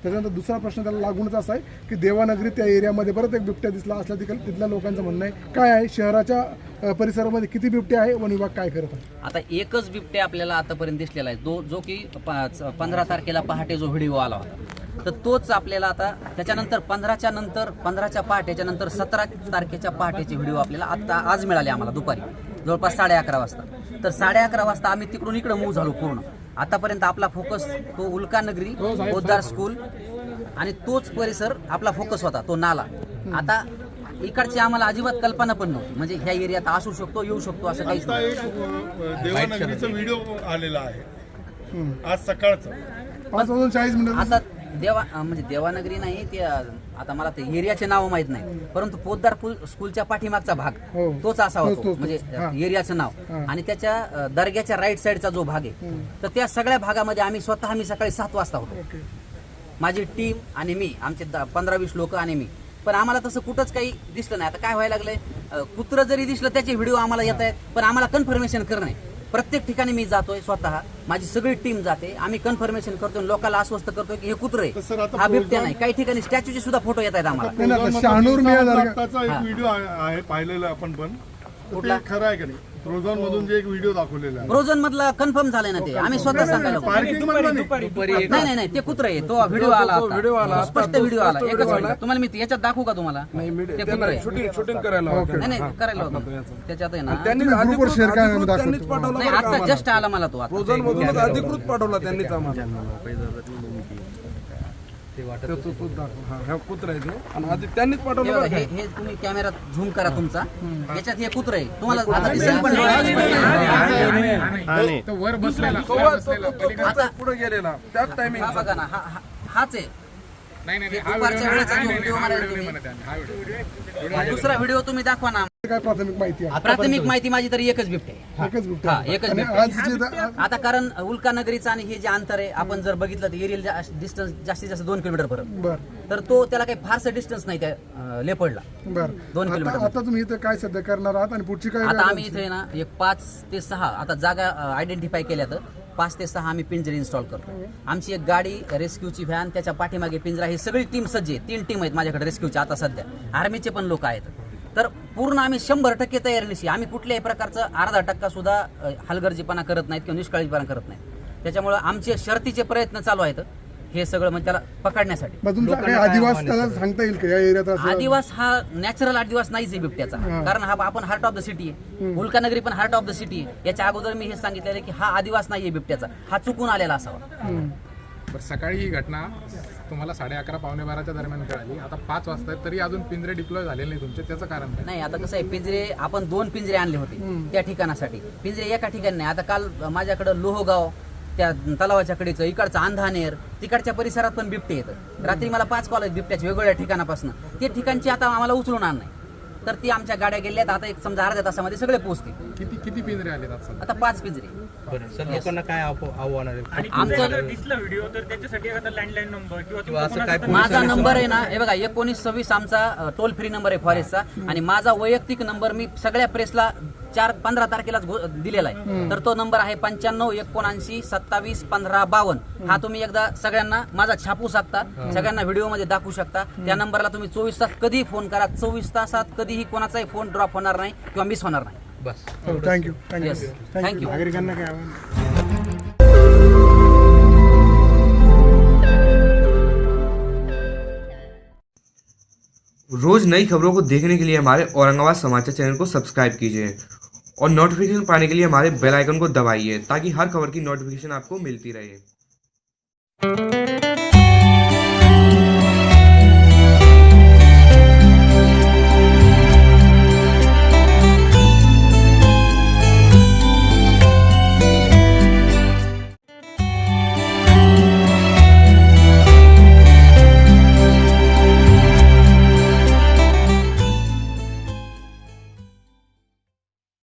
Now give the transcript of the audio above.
त्याच्यानंतर दुसरा प्रश्न त्याला लागूनच असा आहे की देवानगरी त्या एरियामध्ये परत एक बिबट्या दिसला असला तिथल्या लोकांचं म्हणणं आहे काय आहे, शहराच्या परिसरामध्ये किती बिबटे आहे, वन विभाग काय करत आहे? आता एकच बिबट्या आपल्याला आतापर्यंत दिसलेला आहे, जो की 15 तारखेला पहाटे जो व्हिडिओ आला होता, तर तोच आपल्याला आता त्याच्यानंतर 15च्या पहाटेच्या नंतर 17 तारखेच्या पहाटेचे व्हिडिओ आपल्याला आता आज मिळाले आम्हाला दुपारी जवळपास 11:30 वाजता. तर 11:30 वाजता आम्ही तिकडून इकडे मूव्ह झालो पूर्ण. आतापर्यंत आपला फोकस तो उल्कानगरी, पोद्दार स्कूल आणि तोच परिसर आपला फोकस होता, तो नाला. आता इकडची आम्हाला अजिबात कल्पना पण नव्हती, म्हणजे ह्या एरियात असू शकतो, येऊ शकतो असं काहीच नाही. देवानगरीचा व्हिडिओ आलेला आहे आज सकाळचा 5:40 आता म्हणजे देवानगरी नाही ते, आता मला ते एरियाचे नाव माहित नाही, परंतु पोद्दार स्कूलच्या पाठीमागचा भाग तोच असा होतो, म्हणजे एरियाचं नाव. आणि त्याच्या दर्ग्याच्या राईट साईडचा जो भाग आहे, तर त्या सगळ्या भागामध्ये आम्ही सकाळी 7 वाजता होतो, माझी टीम आणि मी, आमचे 15-20 लोक आणि मी. पण आम्हाला तसं कुठंच काही दिसलं नाही. आता काय व्हायला लागलंय, कुत्रं जरी दिसलं त्याचे व्हिडिओ आम्हाला येत आहेत, पण आम्हाला कन्फर्मेशन करणे. प्रत्येक ठिकाणी मी जातोय स्वतः, माझी सगळी टीम जाते, आम्ही कन्फर्मेशन करतोय, लोकांना आश्वस्त करतोय की हे कुत्रे, हा बिबट्या नाही. काही ठिकाणी स्टॅच्यूचे सुद्धा फोटो येत आहेत आम्हाला. शहानूर एक व्हिडिओ आहे पाहिलेला आपण, पण कुठला खरं आहे का नाही? रोझन मधून जे एक व्हिडिओ दाखवलेला आहे, रोजन मधला कन्फर्म झालाय ना ते, आम्ही स्वतः सांगायला नाही ते कुत्रा आहे, तो व्हिडिओ आला, स्पष्ट व्हिडिओ आला, एकच मिनिट तुम्हाला मी याच्यात दाखवू का तुम्हाला? शूटिंग करायला नाही करायला होतं त्याच्यात आहे ना, त्यांनी आता जस्ट आला मला तो आता. अधिकृत पाठवला त्यांनीच आम्हाला. कुत्रा आहे आणि आधी त्यांनीच पाठवलं. हे तुम्ही कॅमेरात झूम करा तुमचा, याच्यात हे कुत्रा आहे तुम्हाला आता दिसेल पण आता पुढे गेलेला त्याच टायमिंग बघा ना, हाच आहे. दुपारच्या वेळेचा जो व्हिडिओ मारायला तुम्ही, दुसरा व्हिडिओ तुम्ही दाखवा ना. काय प्राथमिक माहिती आहे? प्राथमिक माहिती माझी तरी एकच बिबटे, एकच बिबट्या. एकच आणि बिबटे. आज जे आता कारण उल्कानगरीचं आणि हे जे अंतर आहे, आपण जर बघितलं तर एरियल डिस्टन्स जास्तीत जास्त 2 किलोमीटर पर्यंत, बर तर तो त्याला काही फारसं डिस्टन्स नाही त्या लेपर्डला, बर 2 किलोमीटर. आता तुम्ही इथं काय सध्या करणार आहात आणि पुढची काय? आता आम्ही इथे ना एक 5 ते 6 आता जागा आयडेंटिफाय केल्या, तर 5 ते 6 आम्ही पिंजरे इन्स्टॉल करतो. आमची एक गाडी, रेस्क्यूची व्हॅन, त्याच्या पाठीमागे पिंजरा, ही सगळी टीम सज्ज आहे. 3 टीम आहेत माझ्याकडे रेस्क्यूच्या आता सध्या, आर्मीचे पण लोक आहेत. तर पूर्ण आम्ही 100% तयारीनिशी, आम्ही कुठल्याही प्रकारचं अर्धा टक्का सुद्धा हलगर्जीपणा करत नाहीत किंवा निष्काळजीपणा करत नाहीत. त्याच्यामुळे आमचे शर्तीचे प्रयत्न चालू आहेत हे सगळं, म्हणजे त्याला पकडण्यासाठी. तुमचा काही आदिवास त्याला सांगता येईल का या एरियात? आदिवास हा नॅचरल आदिवास नाहीच आहे बिबट्याचा, कारण हा आपण हार्ट ऑफ द सिटी आहे, उल्कानगरी पण हार्ट ऑफ द सिटी आहे. याच्या अगोदर मी हे सांगितलेलं की हा आदिवास नाहीये बिबट्याचा, हा चुकून आलेला असावा. सकाळी ही घटना तुम्हाला 11:30 पावणे 12च्या दरम्यान कळाली. आता 5 वाजता आहेत तरी अजून पिंजरे डिप्लॉय झालेले नाही तुमचे, त्याचं कारण काय? नाही, आता कसं आहे, पिंजरे आपण 2 पिंजरे आणले होते त्या ठिकाणासाठी, पिंजरे एका ठिकाणी नाही. आता काल माझ्याकडं लोहगाव, त्या तलावाच्या कडेचं, इकडचं अंधानेर, तिकडच्या परिसरात पण बिबटे येतं. रात्री मला 5 कॉल आहेत बिबट्याच्या वेगवेगळ्या ठिकाणापासून. ते ठिकाणची आता आम्हाला उचलून आण नाही, तर ती आमच्या गाड्या गेल्यात. आता एक समजा अर्ध्या तासामध्ये सगळे पोहोचतील. किती पिंजरे आले आता 5 पिंजरे. लोकांना काय आव्हान आहे? आमचं दिसला व्हिडिओ तर त्याच्यासाठी एखादा लँडलाईन नंबर किंवा माझा नंबर आहे ना, हे बघा 1926 आमचा टोल फ्री नंबर आहे फॉरेस्टचा, आणि माझा वैयक्तिक नंबर मी सगळ्या प्रेसला 15 तारखेलाच दिलेला आहे. तर तो नंबर आहे 95-79-27-15-52. हा तुम्ही एकदा सगळ्यांना माझा छापू शकता, सगळ्यांना व्हिडिओ मध्ये दाखवू शकता. त्या नंबरला तुम्ही 24 तास कधीही फोन करा, 24 तासात कधीही कोणाचाही फोन ड्रॉप होणार नाही किंवा मिस होणार नाही. बस. Thank you Yes. थँक्यू. नागरिकांना काय आव्हान? रोज नई खबरों को देखने के लिए हमारे औरंगाबाद समाचार चैनल को सब्सक्राइब कीजिए और नोटिफिकेशन पाने के लिए हमारे बेल आइकन को दबाइए ताकि हर खबर की नोटिफिकेशन आपको मिलती रहे।